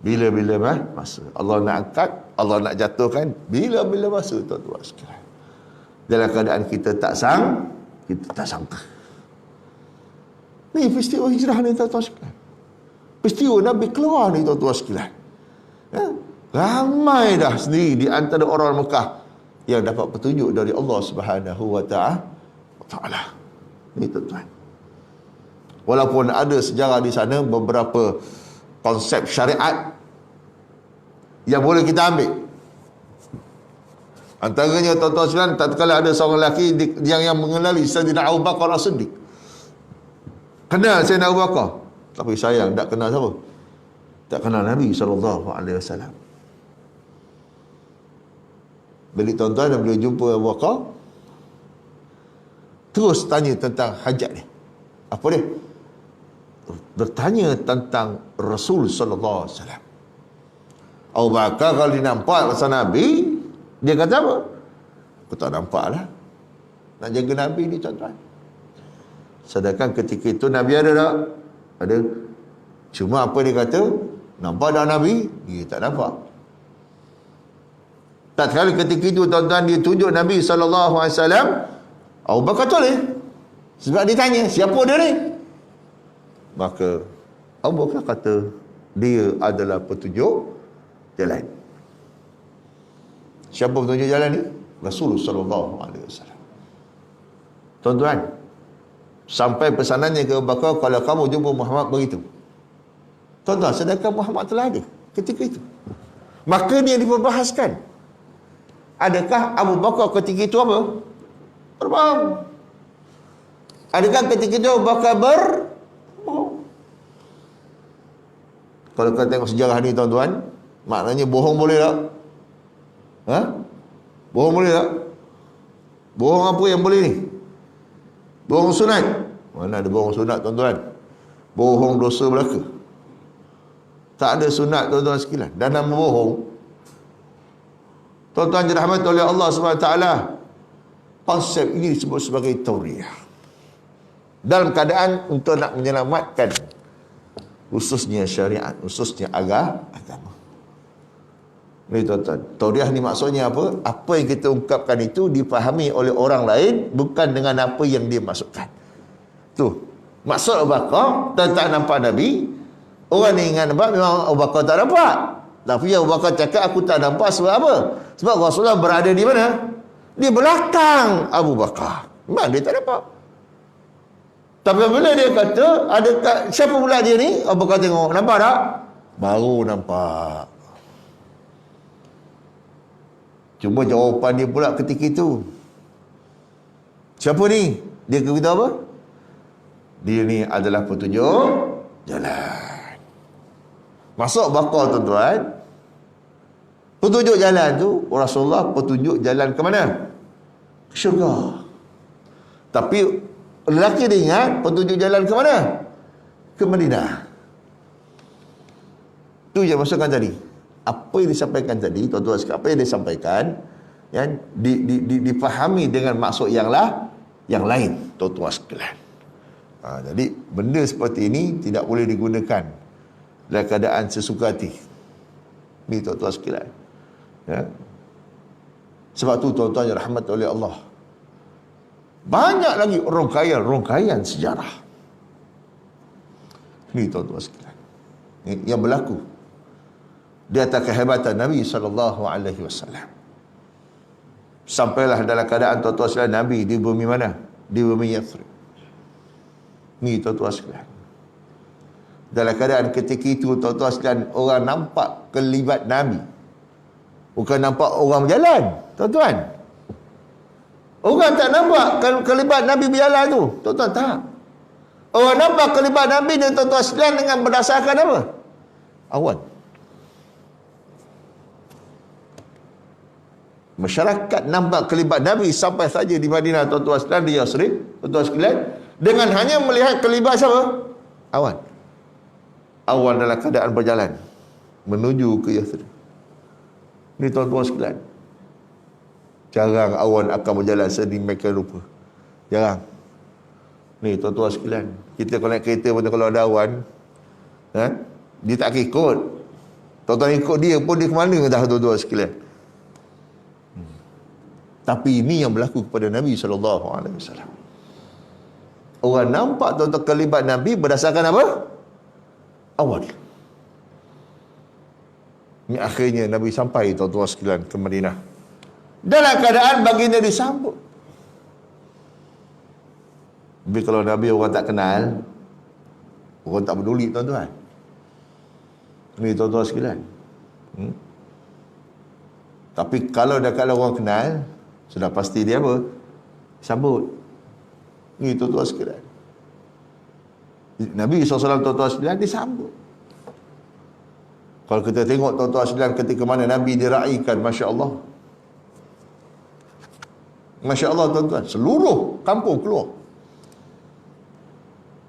bila-bila masa Allah nak angkat, Allah nak jatuhkan, bila-bila masa, tuan-tuan sekalian. Dalam keadaan kita tak sangka. Ni peristiwa hijrah ni tuan-tuan sekalian. Peristiwa Nabi keluar ni tuan-tuan sekalian. Ya? Ramai dah sendiri di antara orang Mekah yang dapat petunjuk dari Allah Subhanahu wa Ta'ala. Ni tuan-tuan. Walaupun ada sejarah di sana beberapa konsep syariat yang boleh kita ambil. Antaranya tuan-tuan sekalian, tatkala ada seorang lelaki yang mengenali Sayyidina Abu Bakar As-Siddiq. Kenal Sayyidina Abu Bakar, tapi sayang tak kenal siapa? Tak kenal Nabi SAW. Bila tuan-tuan dan bila jumpa Abu Bakar, terus tanya tentang hajat ni. Apa dia? Bertanya tentang Rasul sallallahu alaihi wasallam. Abu Bakar kalau dia nampak pasal Nabi, dia kata apa? Aku tak nampak lah. Nak jaga Nabi ni tuan-tuan. Sedangkan ketika itu Nabi ada tak? Ada. Cuma apa dia kata? Nampak tak Nabi? Dia tak nampak. Tak sekali ketika itu tuan-tuan dia tunjuk Nabi SAW, Abu Bakar toleh. Sebab dia tanya, siapa dia ni? Maka Abu Bakar kata, dia adalah petunjuk jalan. Siapa petunjuk jalan ni? Rasulullah SAW. Tuan-tuan, sampai pesanannya ke Abu Bakar, kalau kamu jumpa Muhammad beritahu. Tuan-tuan, sedangkan Muhammad telah ada ketika itu. Maka dia diperbahaskan. Adakah Abu Bakar ketika itu apa? Berbohong. Adakah ketika itu Abu Bakar berbohong? Kalau kita tengok sejarah ni tuan-tuan, maknanya bohong boleh tak? Ha? Bohong boleh tak? Bohong apa yang boleh ni? Bohong sunat. Mana ada bohong sunat tuan-tuan? Bohong dosa belaka. Tak ada sunat tuan-tuan sekalian. Dan nama bohong, tuan-tuan dirahmati oleh Allah SWT, konsep ini disebut sebagai tauriah. Dalam keadaan untuk nak menyelamatkan khususnya syariat, khususnya agama. Ini tuan-tuan, tauriah ni maksudnya apa? Apa yang kita ungkapkan itu dipahami oleh orang lain bukan dengan apa yang dia maksudkan. Tu maksud Abu Bakar tentang nampak Nabi. Orang ni ingat nampak, memang Abu Bakar tak nampak. Tapi Abu Bakar cakap aku tak nampak sebab apa? Sebab Rasulullah berada di mana? Di belakang Abu Bakar. Memang dia tak nampak. Tapi bila dia kata, siapa pula dia ni? Abu Bakar tengok, nampak tak? Baru nampak. Cuma jawapan dia pula ketika itu, siapa ni? Dia kata apa? Dia ni adalah petunjuk jalan. Masuk Bakar tuan-tuan, petunjuk jalan tu Rasulullah petunjuk jalan ke mana? Ke syurga. Tapi lelaki dia ingat petunjuk jalan ke mana? Ke Madinah. Tu yang maksudkan tadi. Apa yang disampaikan tadi tuan-tuan sekalian, apa yang disampaikan yang dipahami dengan maksud yang lain tuan-tuan sekalian. Jadi benda seperti ini tidak boleh digunakan dalam keadaan sesuka hati. Ni tuan-tuan sekalian. Ya. Sebab tu tuan-tuan yang rahmat oleh Allah, banyak lagi rongkaian sejarah. Ni tuan-tuan sekalian, yang berlaku di atas kehebatan Nabi SAW. Sampailah dalam keadaan tuan-tuan sekalian Nabi di bumi mana? Di bumi Yathrib. Ni tuan-tuan sekalian, dalam keadaan ketika itu tuan-tuan sekalian, orang nampak kelibat Nabi, bukan nampak orang berjalan tuan-tuan. Orang tak nampak kelibat Nabi berjalan tu tuan-tuan, tak. Orang nampak kelibat Nabi dan tuan-tuan sekalian dengan berdasarkan apa? Awan. Masyarakat nampak kelibat Nabi sampai saja di Madinah tuan-tuan sekalian, di Yathrib tuan-tuan sekalian, dengan hanya melihat kelibat siapa? Awan. Awan dalam keadaan berjalan menuju ke Yathrib. Ni tuan-tuan sekalian, jarang awan akan berjalan sedemikian rupa. Jarang. Ni tuan-tuan sekalian, kita kalau naik kereta pun kalau ada awan, dia tak ikut. Tuan-tuan ikut dia pun, dia ke mana dah tuan-tuan sekalian. Tapi ini yang berlaku kepada Nabi SAW. Orang nampak tuan-tuan kelibat Nabi berdasarkan apa? Awal. Ini akhirnya Nabi sampai tuan-tuan sekalian ke Madinah. Dalam keadaan baginda disambut. Tapi kalau Nabi orang tak kenal, orang tak peduli tuan-tuan. Ini tuan-tuan sekalian. Tapi kalau orang kenal, sudah pasti dia apa? Sambut. Ini tuan-tuan sekalian. Nabi SAW tuan-tuan sekalian disambut. Kalau kita tengok tuan-tuan sekalian ketika mana Nabi diraikan, Masya Allah. Masya Allah tuan-tuan, seluruh kampung keluar.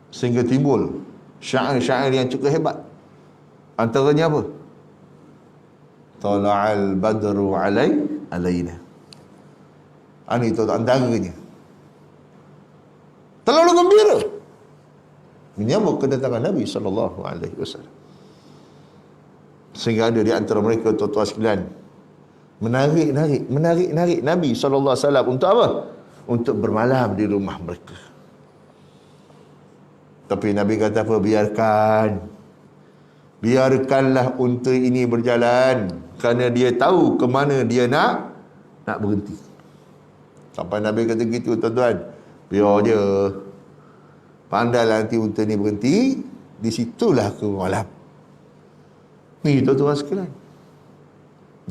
Sehingga timbul syair-syair yang cukup hebat. Antaranya apa? Tala'al badru alaina. Ini tuan-tuan antaranya. Terlalu gembira menyambut kedatangan Nabi SAW. Sehingga ada di antara mereka tuan-tuan sekalian menarik Nabi SAW untuk apa? Untuk bermalam di rumah mereka. Tapi Nabi kata apa? Biarkanlah unta ini berjalan, kerana dia tahu ke mana dia nak berhenti. Sampai Nabi kata gitu tuan-tuan, biar je, pandailah nanti unta ni berhenti, di situlah aku malam. Ni tuan-tuan sekalian,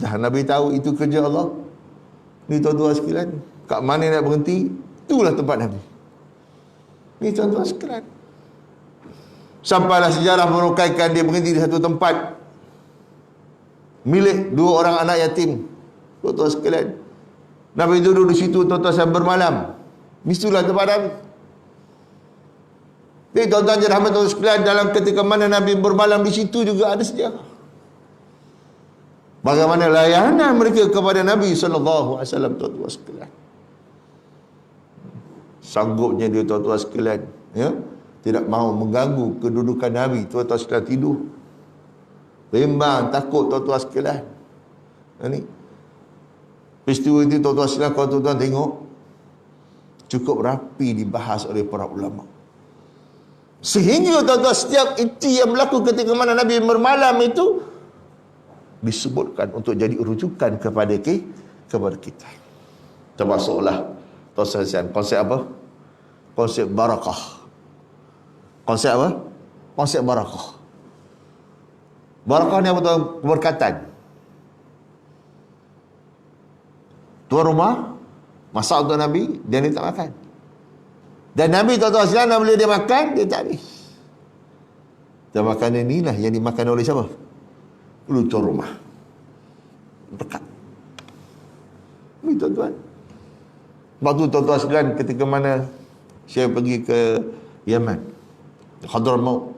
dah Nabi tahu itu kerja Allah. Ni tuan-tuan sekalian, kat mana nak berhenti, itulah tempat Nabi. Ni tuan-tuan sekalian, sampailah sejarah merukaikan dia berhenti di satu tempat milik 2 orang anak yatim. Tuan-tuan sekalian, Nabi duduk di situ tuan-tuan sampai bermalam. Itulah tempat Nabi. Jadi tuan-tuan dan rahmat sekalian, dalam ketika mana Nabi bermalam di situ juga ada sejarah. Bagaimana layanan mereka kepada Nabi SAW, tuan-tuan sekalian. Sanggupnya dia tuan-tuan sekalian, ya, tidak mahu mengganggu kedudukan Nabi. Tuan-tuan sekalian tidur, bimbang, takut tuan-tuan sekalian. Ini peristiwa itu tuan-tuan sekalian, kalau tuan-tuan tengok, cukup rapi dibahas oleh para ulama. Sehingga tuan-tuan, setiap itu yang berlaku ketika mana Nabi bermalam itu disebutkan untuk jadi rujukan kepada kita. Termasuklah tuan-tuan sekalian, konsep apa? Konsep barakah. Konsep apa? Konsep barakah. Barakah ni apa tuan? Keberkatan. Tuan rumah masak untuk Nabi, dia tak makan. Dan Nabi tuan-tuan sekalian, bila dia makan, dia tak habis. Dan makanan inilah yang dimakan oleh siapa? Oleh tuan rumah. Berkat. Ini tuan-tuan. Sebab tu tuan-tuan sekalian, ketika mana saya pergi ke Yaman, Hadramaut,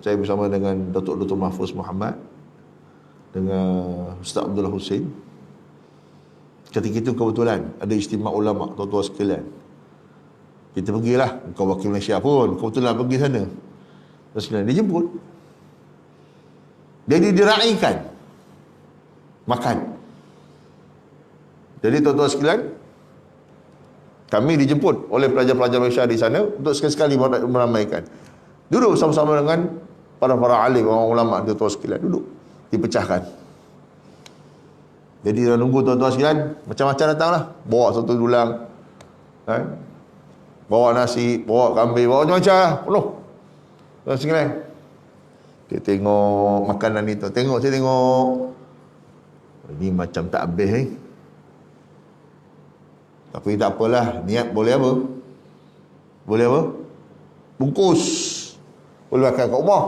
saya bersama dengan Datuk Mahfuz Muhammad, dengan Ustaz Abdullah Hussein. Ketika itu kebetulan ada istimewa ulama, tuan-tuan sekalian. Kita pergilah, bukan wakil Malaysia pun, kebetulan pergi sana. Terus dia jemput. Jadi diraikan makan. Jadi tuan-tuan sekalian, kami dijemput oleh pelajar-pelajar Malaysia di sana untuk sekali-sekali meramaikan. Duduk bersama-sama dengan para alim, orang ulama, tuan-tuan sekalian, duduk, dipecahkan. Jadi dah nunggu tuan-tuan sekalian, macam-macam datanglah. Bawa satu dulang, bawa nasi, bawa kambing, bawa macam-macam lah, penuh. Tuan sekalian, dia tengok makanan itu, saya tengok, ini macam tak habis ni. Tapi tak apalah, niat boleh apa? Boleh apa? Bungkus. Boleh makan kat rumah.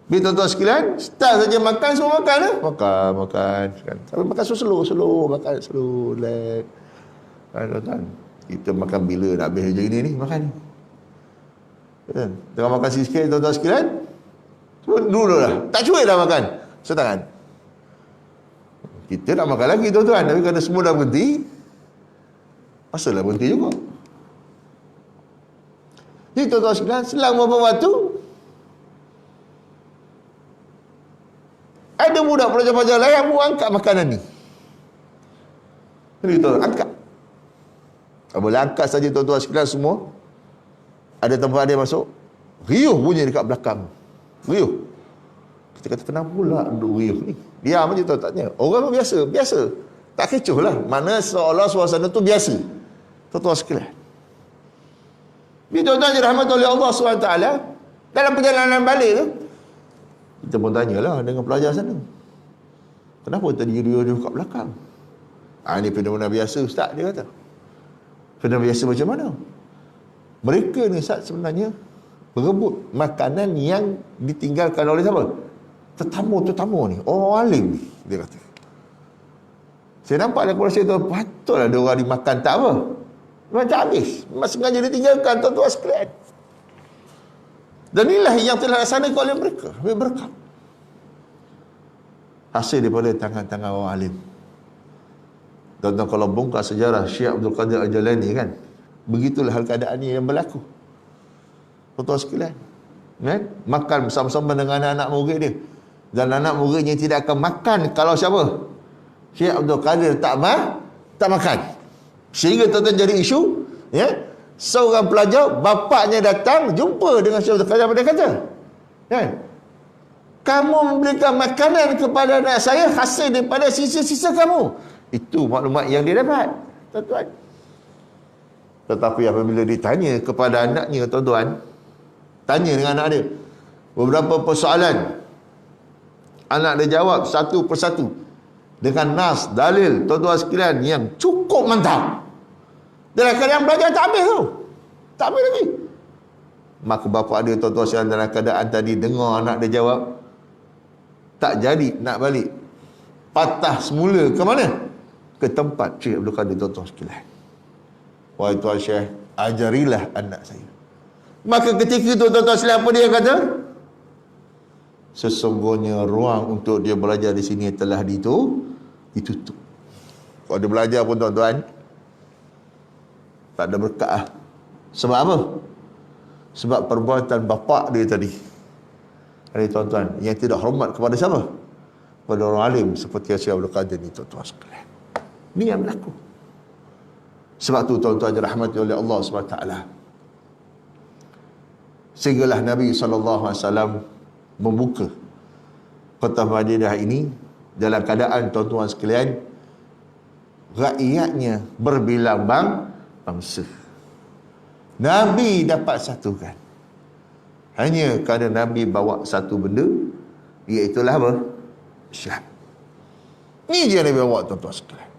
Bila tuan-tuan sekalian, start saja makan, semua makan lah. Makan. Tapi makan slow, makan slow, relax. Tuan-tuan, kita makan bila nak habis je ini ni, makan ni. Tengah makan sikit, tuan-tuan sekalian, dulu lah, tak cuik dah makan. Setangan. Kita nak makan lagi tuan-tuan, tapi kerana semua dah berhenti, pasalah berhenti juga. Jadi tuan-tuan sekalian, selang beberapa waktu, ada budak pelajar-pelajar lain yang angkat makanan ni. Jadi tuan, angkat. boleh angkat saja tuan-tuan sekalian semua. Ada tempat dia masuk, riuh bunyi dekat belakang. Riuh. Kita kata, kenapa pula duduk riuh ni? Diam je tuan tanya. Orang biasa. Tak kecoh lah. Mana seolah suasana tu biasa. Tuan-tuan sekalian. Bila tuan-tuan dirahmati oleh Allah SWT, dalam perjalanan balik tu, kita pun tanyalah dengan pelajar sana. Kenapa tadi riuh kat belakang? Ini fenomena biasa Ustaz, dia kata. Fenomena biasa macam mana? Mereka ni Ustaz sebenarnya berebut makanan yang ditinggalkan oleh siapa? Tetamu ni. Orang alim ni, dia kata. Saya nampak aku rasa tu patutlah ada orang dimakan tak apa. Macam habis. Memang sengaja ditinggalkan tuan-tuan sekalian. Dan inilah yang telah dilaksanakan oleh mereka. Berkat. Hasil daripada tangan-tangan orang alim. Tuan-tuan kalau bongkar sejarah Syekh Abdul Qadir Al-Jilani kan, begitulah hal keadaan ini yang berlaku. Tuan-tuan sekalian, kan? Makan bersama-sama dengan anak-anak murid dia. Dan anak muridnya tidak akan makan kalau siapa? Syekh Abdul Qadir tak makan. Sehingga tuan-tuan jadi isu, ya. Seorang pelajar, bapaknya datang jumpa dengan Syekh Abdul Qadir, dia kata, kan? Kamu memberikan makanan kepada anak saya hasil daripada sisa-sisa kamu. Itu maklumat yang dia dapat, tuan-tuan. Tetapi apabila ditanya kepada anaknya, tuan-tuan, tanya dengan anak dia beberapa persoalan, anak dia jawab satu persatu dengan nas, dalil, tuan-tuan sekalian, yang cukup mantap. Dalam keadaan belajar tak habis tu. Tak habis lagi. Maka bapa dia, tuan-tuan sekalian, dalam keadaan tadi dengar anak dia jawab, tak jadi nak balik. Patah semula ke mana? Ke tempat Syekh Abdul Qadir, tuan-tuan sekalian. Wahai Tuan Syekh, ajarilah anak saya. Maka ketika itu tuan-tuan sekalian, apa dia kata? Sesungguhnya ruang untuk dia belajar di sini telah ditutup. Kalau dia belajar pun tuan-tuan, tak ada berkah. Sebab apa? Sebab perbuatan bapa dia tadi. Jadi tuan-tuan, yang tidak hormat kepada siapa? Kepada orang alim seperti Syekh Abdul Qadir ni, tuan-tuan sekalian. Ini yang berlaku. Sebab tu tuan-tuan dirahmati oleh Allah SWT. Sehinggalah Nabi SAW membuka kota Madinah ini dalam keadaan, tuan-tuan sekalian, rakyatnya berbilang bangsa. Nabi dapat satukan. Hanya kerana Nabi bawa satu benda, iaitulah apa? Islam. Ini je Nabi bawa, tuan-tuan sekalian.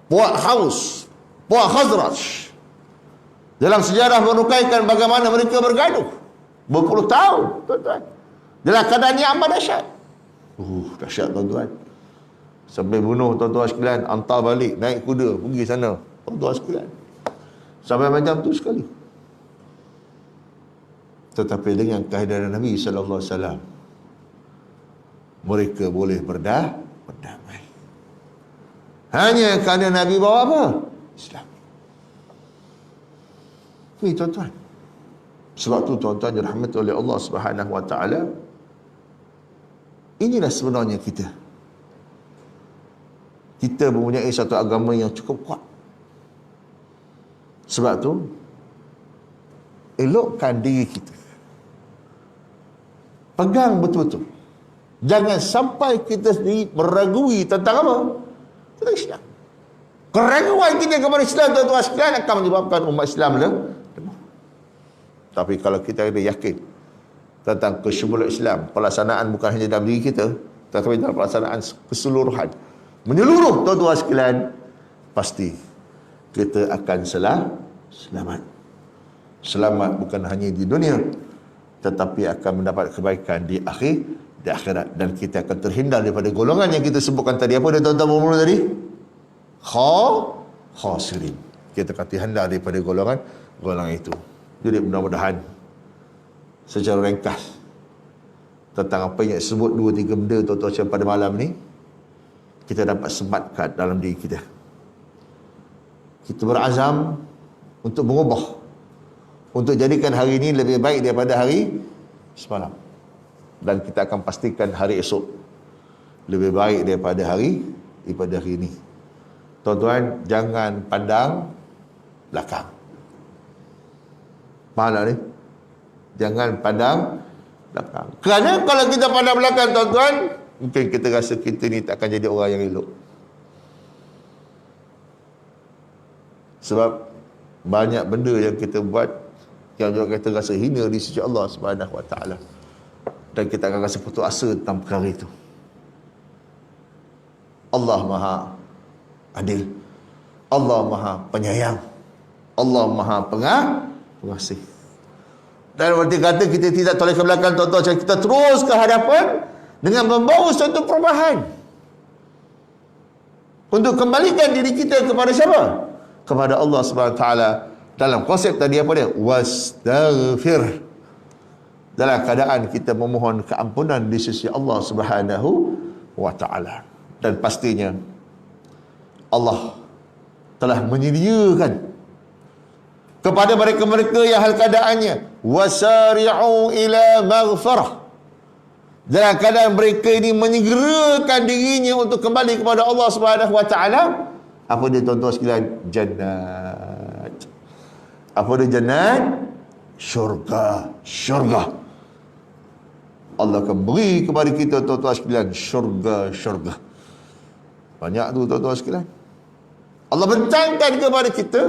Puak Haus, Puak Khazraj, dalam sejarah menukaikan bagaimana mereka bergaduh berpuluh tahun, tuan-tuan, dalam keadaan yang amat dahsyat. Dahsyat, tuan-tuan. Sampai bunuh, tuan-tuan sekalian, hantar balik, naik kuda, pergi sana, tuan-tuan sekalian. Sampai macam tu sekali. Tetapi dengan kehadiran Nabi SAW, mereka boleh berdamai. Hanya kerana Nabi bawa apa? Islam. Ini tuan-tuan. Sebab tu tuan-tuan dirahmati oleh Allah Subhanahu Wa Taala. Inilah sebenarnya kita. Kita mempunyai satu agama yang cukup kuat. Sebab tu elokkan diri kita. Pegang betul-betul. Jangan sampai kita sendiri meragui tentang apa? Tentang Islam. Keraguan kita kepada Islam, tuan-tuan sekalian, akan menyebabkan umat Islam lemah. Tapi kalau kita ada yakin tentang kesyumul Islam, pelaksanaan bukan hanya dalam diri kita, tetapi dalam pelaksanaan keseluruhan, menyeluruh, tuan-tuan sekalian, pasti kita akan selamat. Selamat bukan hanya di dunia, tetapi akan mendapat kebaikan di akhirat, dan kita akan terhindar daripada golongan yang kita sebutkan tadi. Apa dia tuan-tuan bermula tadi? Khasirin. Kita akan terhindar daripada golongan itu. Jadi mudah-mudahan secara ringkas tentang apa yang disebut 2-3 benda, tuan-tuan, pada malam ni kita dapat sematkan dalam diri kita. Kita berazam untuk mengubah, untuk jadikan hari ini lebih baik daripada hari semalam. Dan kita akan pastikan hari esok lebih baik daripada hari ini. Tuan-tuan, jangan pandang belakang. Mana ni? Jangan pandang belakang. Kerana kalau kita pandang belakang, tuan-tuan, mungkin kita rasa kita ni tak akan jadi orang yang elok. Sebab banyak benda yang kita buat yang juga kita rasa hina di sisi Allah Subhanahu Wa Taala, dan kita akan rasa putus asa tentang perkara itu. Allah Maha Adil, Allah Maha Penyayang, Allah Maha Pengasih. Dan berarti kata kita tidak toleh ke belakang, tuan-tuan, kita terus ke hadapan dengan membawa suatu perubahan untuk kembalikan diri kita kepada siapa? Kepada Allah Subhanahu Wa Taala. Dalam konsep tadi apa dia? Wastaghfir. Dalam keadaan kita memohon keampunan di sisi Allah Subhanahu Wa Taala. Dan pastinya Allah telah menyediakan kepada mereka-mereka yang hal keadaannya wasari'u ila maghfirah, dalam keadaan mereka ini menyegerakan dirinya untuk kembali kepada Allah Subhanahu Wa Taala. Apa dia, tuan-tuan sekalian? Jannat. Apa dia jannat? Syurga. Syurga. Allah akan beri kepada kita, tuan-tuan sekalian, syurga. Banyak tu, tuan-tuan sekalian. Allah bentangkan kepada kita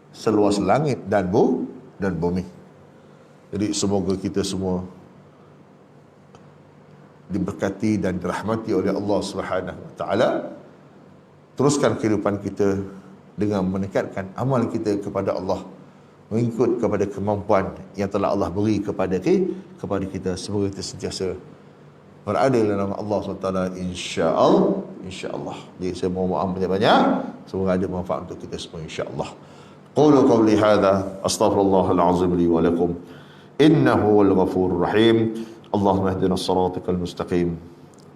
seluas langit dan bumi. Jadi semoga kita semua diberkati dan dirahmati oleh Allah Subhanahu Wa Taala. Teruskan kehidupan kita dengan meningkatkan amal kita kepada Allah, mengikut kepada kemampuan yang telah Allah beri kepada kita. Semoga kita sentiasa berada dalam Allah SWT, insya-Allah. Jadi saya mohon maaf banyak-banyak, semoga ada manfaat untuk kita semua, insya-Allah. Qulu qawli hadha astaghfirullahal azim li wa lakum innahu wal ghafurur rahim. Allahumma ihdina as-siratal mustaqim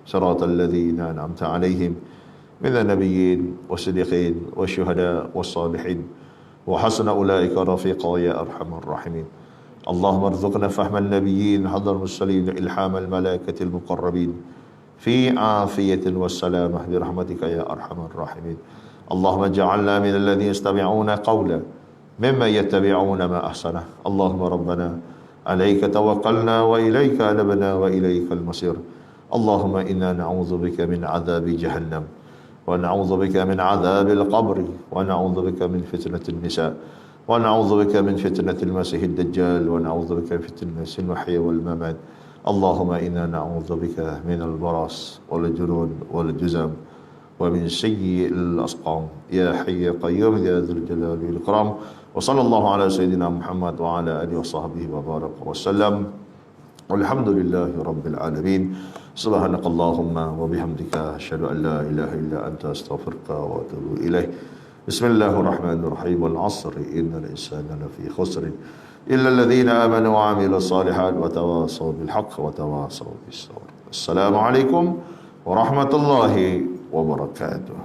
siratal ladzina an'amta 'alaihim من النبيين والصديقين والشهداء والصالحين وحسن أولئك رفيقا يا أرحم الراحمين. اللهم ارزقنا فهم النبيين حضر المرسلين إلحام الملائكة المقربين في عافية والسلامة برحمتك يا أرحم الراحمين. اللهم اجعلنا من الذين يستمعون قولا ممن يتبعون ما أحسنه. اللهم ربنا عليك توكلنا وإليك أنبنا وإليك المصير. اللهم إنا نعوذ بك من عذاب جهنم ونعوذ بك من عذاب القبر ونعوذ بك من فتنة النساء ونعوذ بك من فتنة المسيح الدجال ونعوذ بك من فتنة المحيا والممات. اللهم إنا نعوذ بك من البرص والجنون والجزم ومن سيء الأسقام يا حي يا قيوم يا ذو الجلال والإكرام. وصلى الله على سيدنا محمد وعلى آله وصحبه وبارك وسلم. والحمد لله رب العالمين. سبحانك اللهم وبحمدك أشهد أن لا إله إلا أنت أستغفرك وأتوب إليه. بسم الله الرحمن الرحيم. والعصر إن الإنسان لفي خسر إلا الذين آمنوا وعملوا الصالحات وتواصوا بالحق وتواصوا بالصبر. السلام عليكم ورحمة الله وبركاته.